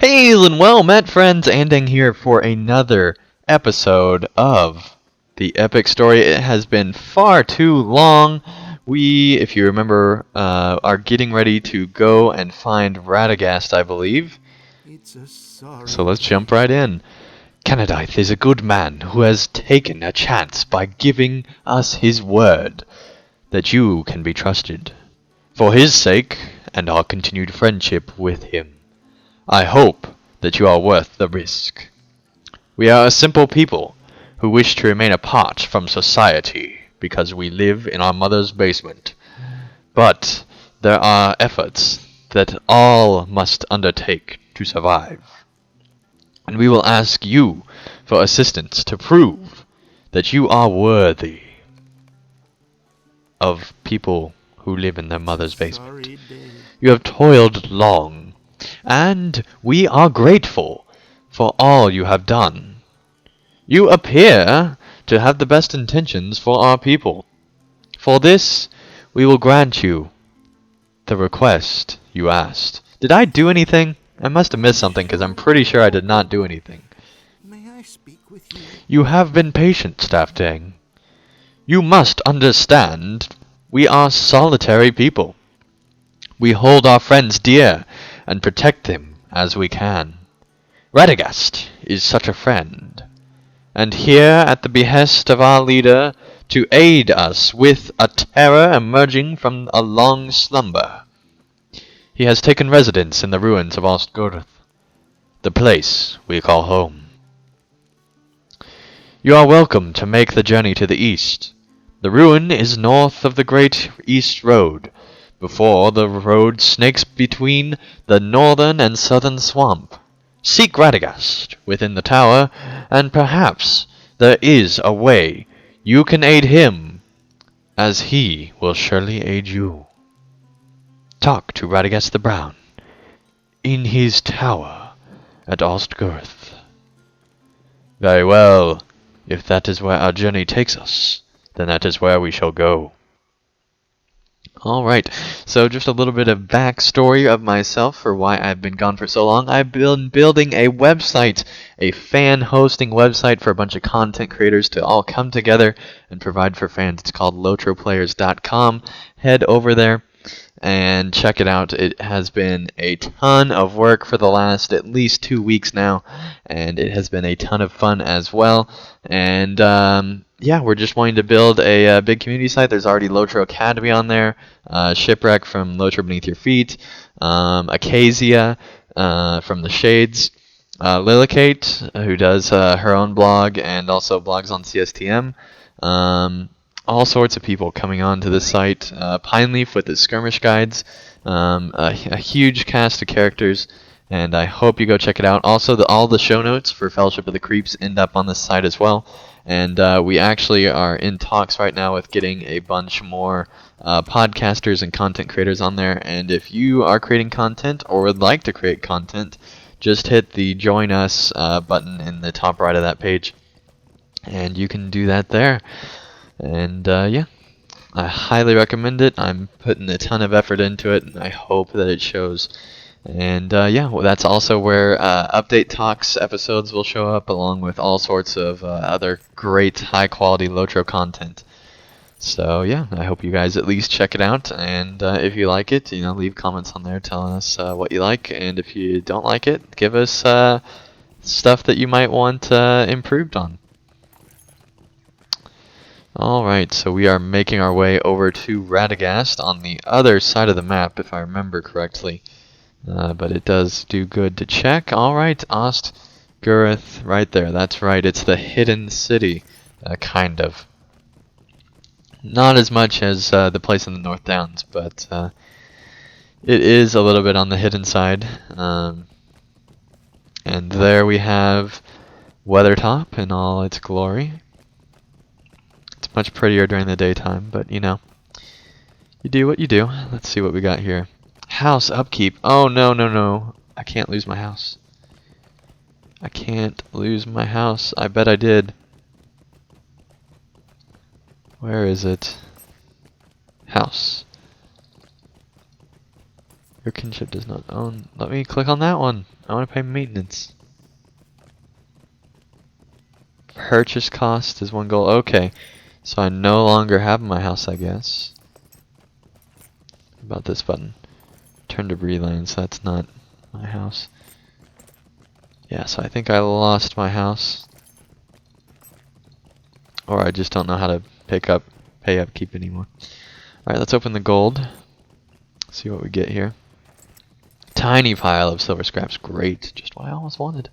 Hail and well met, friends. Anding here for another episode of the epic story. It has been far too long. We, if you remember, are getting ready to go and find Radagast, I believe. So let's jump right in. Canadith is a good man who has taken a chance by giving us his word that you can be trusted. For his sake, and our continued friendship with him, I hope that you are worth the risk. We are a simple people who wish to remain apart from society because we live in our mother's basement. But there are efforts that all must undertake to survive. And we will ask you for assistance to prove that you are worthy of people who live in their mother's basement. You have toiled long, and we are grateful for all you have done. You appear to have the best intentions for our people. For this, we will grant you the request you asked. Did I do anything? I must have missed something, because I'm pretty sure I did not do anything. May I speak with you? You have been patient, Staff Dang. You must understand, we are solitary people. We hold our friends dear and protect them as we can. Radagast is such a friend, and here at the behest of our leader to aid us with a terror emerging from a long slumber. He has taken residence in the ruins of Ostgorth, the place we call home. You are welcome to make the journey to the east. The ruin is north of the Great East Road, before the road snakes between the northern and southern swamp. Seek Radagast within the tower, and perhaps there is a way you can aid him, as he will surely aid you. Talk to Radagast the Brown in his tower at Ostgorth. Very well. If that is where our journey takes us, then that is where we shall go. Alright, so just a little bit of backstory of myself for why I've been gone for so long. I've been building a website, a fan hosting website for a bunch of content creators to all come together and provide for fans. It's called LOTROplayers.com. Head over there and check it out. It has been a ton of work for the last at least 2 weeks now, and it has been a ton of fun as well. And yeah, we're just wanting to build a big community site. There's already LOTRO Academy on there, Shipwreck from LOTRO Beneath Your Feet, Acacia from the Shades, Lillicate, who does her own blog and also blogs on CSTM. All sorts of people coming onto the site. Pineleaf with his skirmish guides. A huge cast of characters, and I hope you go check it out. Also, all the show notes for Fellowship of the Creeps end up on this site as well. And we actually are in talks right now with getting a bunch more podcasters and content creators on there. And if you are creating content or would like to create content, just hit the Join Us button in the top right of that page, and you can do that there. And yeah, I highly recommend it. I'm putting a ton of effort into it, and I hope that it shows. And yeah, well, that's also where Update Talks episodes will show up, along with all sorts of other great high-quality LOTRO content. So yeah, I hope you guys at least check it out, and if you like it, leave comments on there telling us what you like, and if you don't like it, give us stuff that you might want improved on. Alright, so we are making our way over to Radagast on the other side of the map, if I remember correctly. But it does do good to check. Alright, Ostgorth, right there. That's right, it's the hidden city, kind of. Not as much as the place in the North Downs, but it is a little bit on the hidden side. And there we have Weathertop in all its glory. Much prettier during the daytime, but you do what you do. Let's see what we got here. House upkeep. Oh, no. I can't lose my house. I can't lose my house. I bet I did. Where is it? House. Your kinship does not own. Let me click on that one. I want to pay maintenance. Purchase cost is one goal. Okay. So I no longer have my house, I guess. About this button. Turn to relane, so that's not my house. Yeah, so I think I lost my house. Or I just don't know how to pay upkeep anymore. Alright, let's open the gold. See what we get here. Tiny pile of silver scraps. Great. Just what I almost wanted.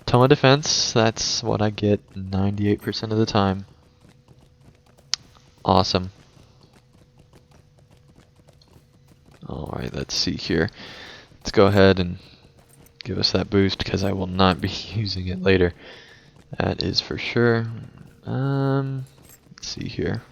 Tome of defense. That's what I get 98% of the time. Awesome. Alright, let's see here. Let's go ahead and give us that boost because I will not be using it later. That is for sure. Let's see here.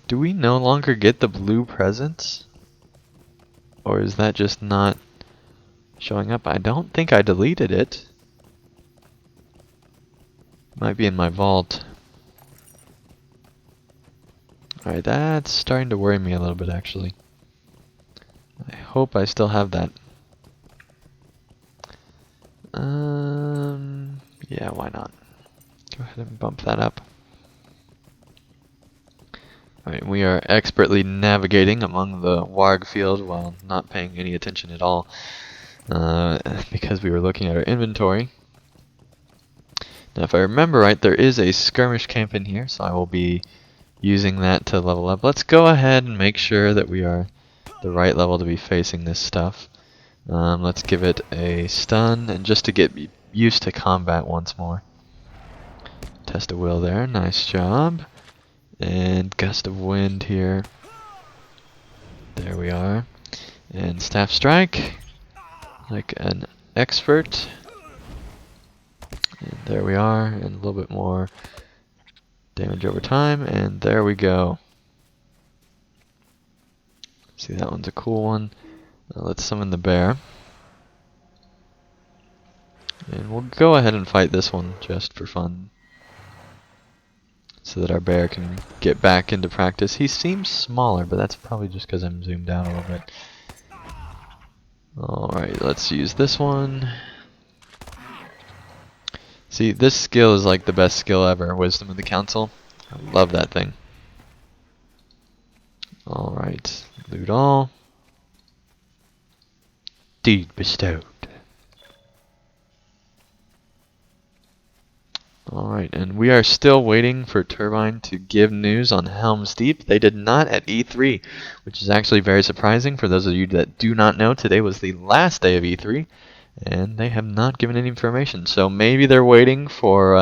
Do we no longer get the blue presents? Or is that just not showing up? I don't think I deleted it. Might be in my vault. Alright, that's starting to worry me a little bit actually. I hope I still have that. Yeah, why not? Go ahead and bump that up. Alright, we are expertly navigating among the warg field while not paying any attention at all. Because we were looking at our inventory. Now if I remember right, there is a skirmish camp in here, so I will be using that to level up. Let's go ahead and make sure that we are the right level to be facing this stuff. Let's give it a stun, and just to get used to combat once more. Test of will there, nice job. And gust of wind here. There we are. And staff strike, like an expert. And there we are, and a little bit more damage over time, and there we go. See, that one's a cool one. Let's summon the bear. And we'll go ahead and fight this one just for fun. So that our bear can get back into practice. He seems smaller, but that's probably just because I'm zoomed out a little bit. Alright, let's use this one. See, this skill is like the best skill ever. Wisdom of the Council. I love that thing. Alright, loot all. Deed bestowed. Alright, and we are still waiting for Turbine to give news on Helm's Deep. They did not at E3, which is actually very surprising. For those of you that do not know, today was the last day of E3, and they have not given any information. So maybe they're waiting for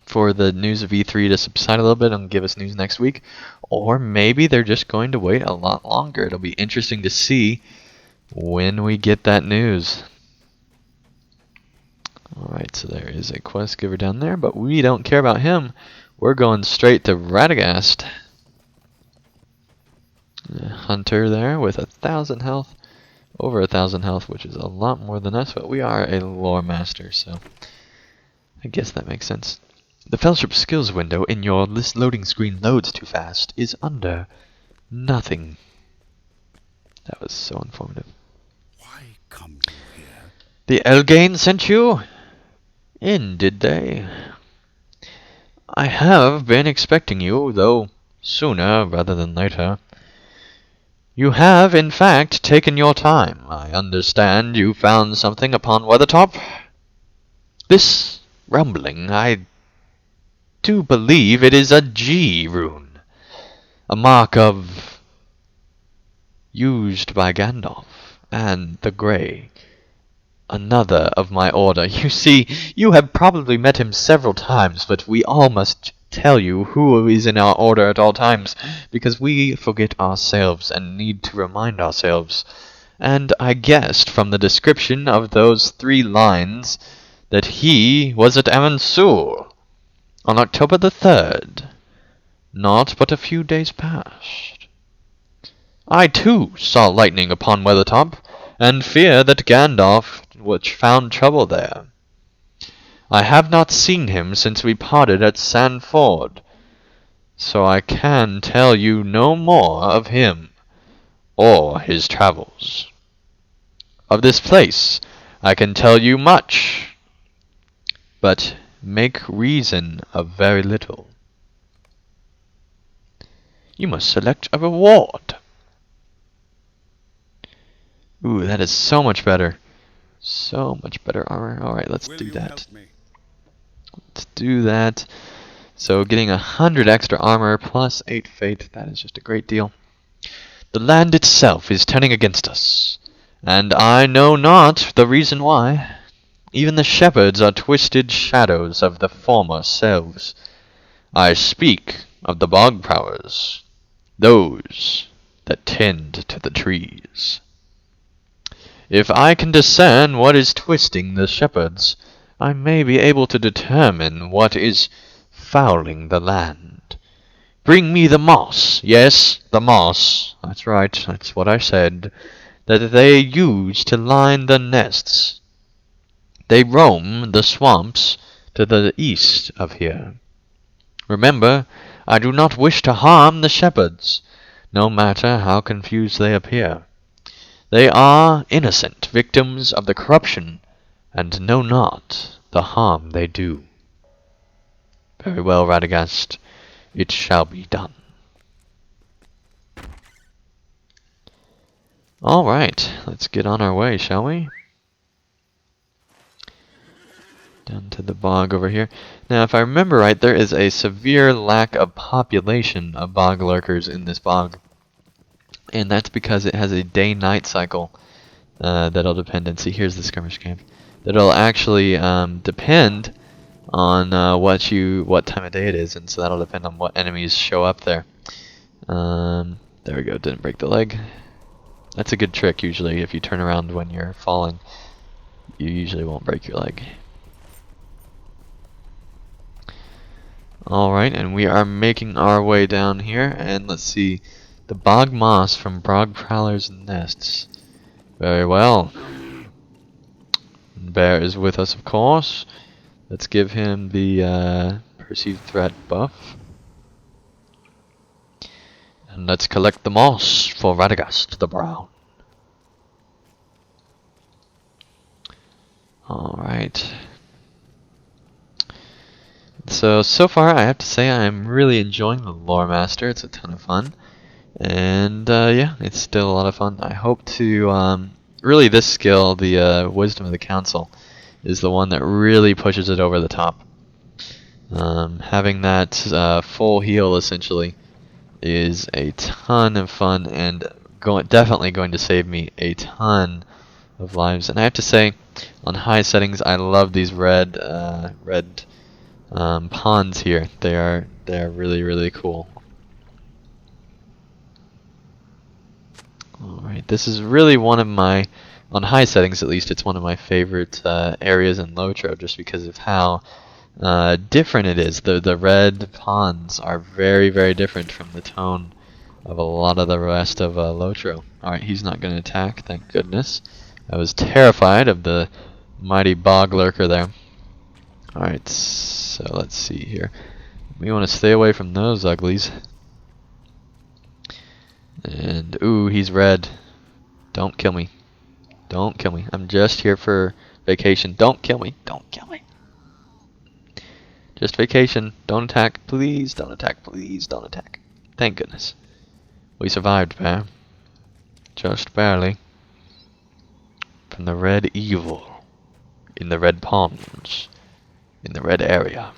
the news of E3 to subside a little bit and give us news next week. Or maybe they're just going to wait a lot longer. It'll be interesting to see when we get that news. Alright, so there is a quest giver down there, but we don't care about him. We're going straight to Radagast. Hunter there with 1,000 health. Over 1,000 health, which is a lot more than us, but we are a lore master, so I guess that makes sense. The Fellowship skills window in your list loading screen loads too fast is under nothing. That was so informative. Why come you here? The Elgain sent you? In, did they? I have been expecting you, though sooner rather than later. You have, in fact, taken your time. I understand you found something upon Weathertop. This rumbling, I do believe it is a G rune. A mark of used by Gandalf and the Grey. Another of my order. You see, you have probably met him several times, but we all must tell you who is in our order at all times, because we forget ourselves and need to remind ourselves. And I guessed from the description of those 3 lines that he was at Amansur on October the 3rd, not but a few days past. I too saw lightning upon Weathertop, and fear that Gandalf which found trouble there. I have not seen him since we parted at Sandford. so I can tell you no more of him or his travels. Of this place I can tell you much, but make reason of very little. You must select a reward. Ooh, that is so much better. So much better armor. Alright, let's Will do you that. help me? Let's do that. So getting 100 extra armor plus 8 fate, that is just a great deal. The land itself is turning against us, and I know not the reason why. Even the shepherds are twisted shadows of the former selves. I speak of the bog prowlers, those that tend to the trees. If I can discern what is twisting the shepherds, I may be able to determine what is fouling the land. Bring me the moss, yes, the moss, that's right, that's what I said, that they use to line the nests. They roam the swamps to the east of here. Remember, I do not wish to harm the shepherds, no matter how confused they appear. They are innocent victims of the corruption, and know not the harm they do. Very well, Radagast. It shall be done. Alright, let's get on our way, shall we? Down to the bog over here. Now, if I remember right, there is a severe lack of population of bog lurkers in this bog. And that's because it has a day-night cycle that'll depend. And see, here's the skirmish camp. That'll actually depend on what time of day it is, and so that'll depend on what enemies show up there. There we go. Didn't break the leg. That's a good trick. Usually, if you turn around when you're falling, you usually won't break your leg. Alright, and we are making our way down here, and let's see, the bog moss from Bog Prowler's nests. Very well. Bear is with us, of course. Let's give him the perceived threat buff. And let's collect the moss for Radagast the Brown. Alright. So far I have to say I'm really enjoying the Lore Master. It's a ton of fun. And yeah, it's still a lot of fun. I hope to, really this skill, the Wisdom of the Council, is the one that really pushes it over the top. Having that full heal essentially is a ton of fun and definitely going to save me a ton of lives. And I have to say, on high settings, I love these red ponds here. They are really cool. Alright, this is really one of my, on high settings at least, it's one of my favorite areas in LOTRO, just because of how different it is. The red ponds are very different from the tone of a lot of the rest of LOTRO. Alright, he's not going to attack, thank goodness. I was terrified of the mighty bog lurker there. Alright, so let's see here. We want to stay away from those uglies. And, ooh, he's red. Don't kill me. Don't kill me. I'm just here for vacation. Don't kill me. Don't kill me. Just vacation. Don't attack. Please don't attack. Please don't attack. Thank goodness. We survived, Bear. Just barely. From the red evil. In the red ponds. In the red area.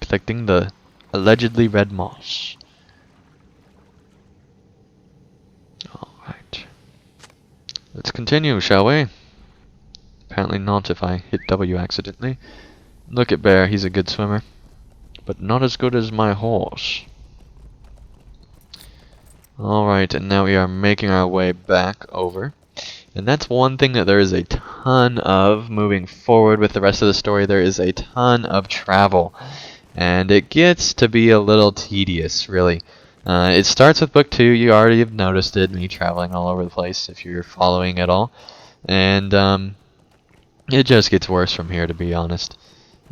Collecting the allegedly red moss. Alright. Let's continue, shall we? Apparently not if I hit W accidentally. Look at Bear, he's a good swimmer. But not as good as my horse. Alright, and now we are making our way back over. And that's one thing that there is a ton of moving forward with the rest of the story. There is a ton of travel. And it gets to be a little tedious, really. It starts with book 2. You already have noticed it, me traveling all over the place if you're following at all. And it just gets worse from here, to be honest.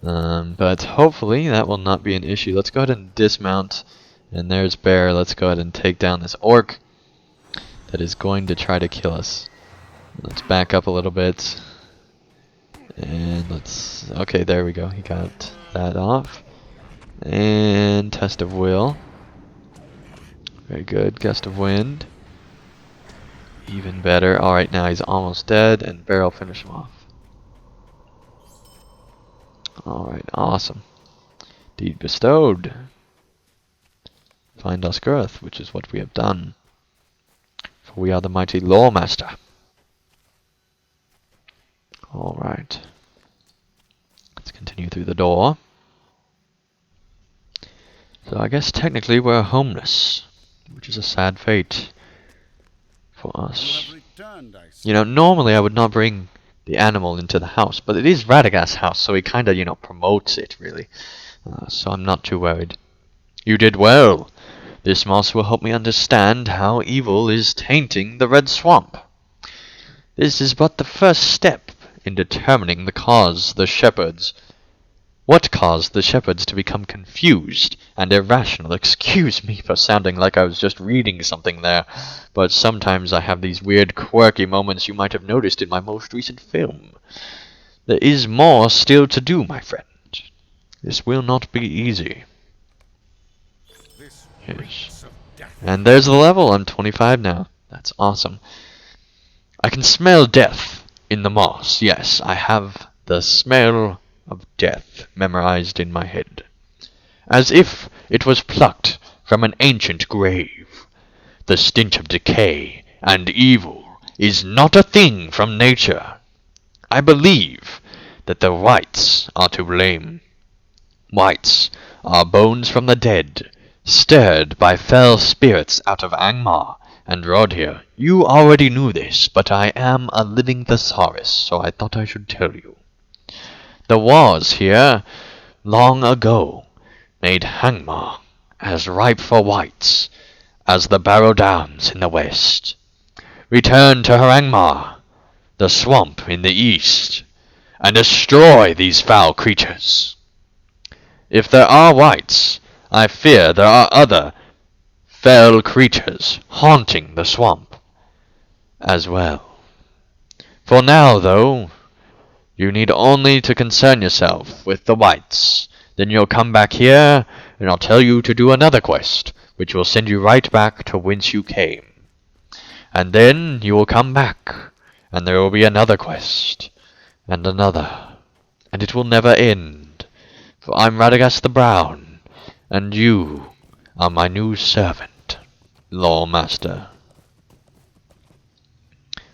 But hopefully that will not be an issue. Let's go ahead and dismount. And there's Bear. Let's go ahead and take down this orc that is going to try to kill us. Let's back up a little bit. And let's... Okay, there we go. He got that off. And test of will. Very good. Gust of wind. Even better. Alright, now he's almost dead. And Bear will finish him off. Alright, awesome. Deed bestowed. Find us growth, which is what we have done. For we are the mighty Lore Master. Alright. Let's continue through the door. So I guess technically we're homeless, which is a sad fate for us. You know, normally I would not bring the animal into the house, but it is Radagast's house, so he kinda, you know, promotes it, really. So I'm not too worried. You did well. This moss will help me understand how evil is tainting the Red Swamp. This is but the first step in determining what caused the shepherds to become confused and irrational. Excuse me for sounding like I was just reading something there, but sometimes I have these weird, quirky moments you might have noticed in my most recent film. There is more still to do, my friend. This will not be easy. Yes. And there's the level. I'm 25 now. That's awesome. I can smell death in the moss. Yes, I have the smell of death memorized in my head, as if it was plucked from an ancient grave. The stench of decay and evil is not a thing from nature. I believe that the whites are to blame. Whites are bones from the dead, stirred by fell spirits out of Angmar and Rodhir. You already knew this, but I am a living thesaurus, so I thought I should tell you. The wars here, long ago, made Angmar as ripe for whites as the Barrow Downs in the west. Return to Angmar, the swamp in the east, and destroy these foul creatures. If there are whites, I fear there are other fell creatures haunting the swamp as well. For now, though, you need only to concern yourself with the whites. Then you'll come back here, and I'll tell you to do another quest, which will send you right back to whence you came. And then you will come back, and there will be another quest, and another, and it will never end. For I'm Radagast the Brown, and you are my new servant, Lore Master.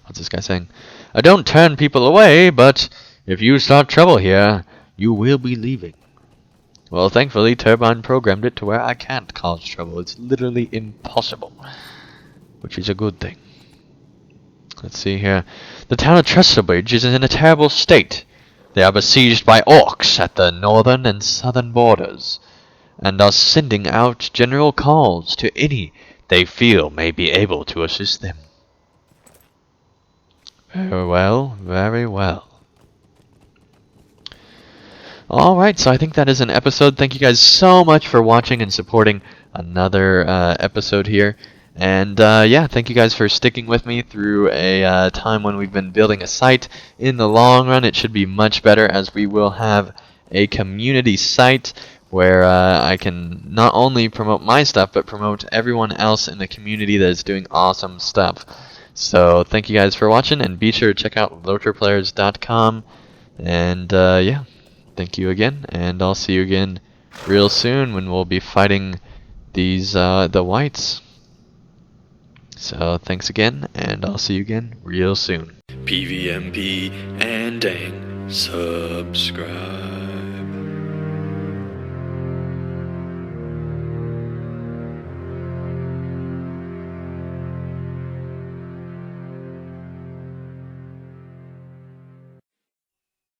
What's this guy saying? I don't turn people away, but if you start trouble here, you will be leaving. Well, thankfully, Turbine programmed it to where I can't cause trouble. It's literally impossible, which is a good thing. Let's see here. The town of Trestlebridge is in a terrible state. They are besieged by orcs at the northern and southern borders, and are sending out general calls to any they feel may be able to assist them. Very well, very well. Alright, so I think that is an episode. Thank you guys so much for watching and supporting another episode here. And yeah, thank you guys for sticking with me through a time when we've been building a site. In the long run, it should be much better, as we will have a community site where I can not only promote my stuff, but promote everyone else in the community that is doing awesome stuff. So thank you guys for watching, and be sure to check out LOTROplayers.com. And yeah, thank you again, and I'll see you again real soon when we'll be fighting these the whites. So thanks again, and I'll see you again real soon. PVMP and dang, subscribe.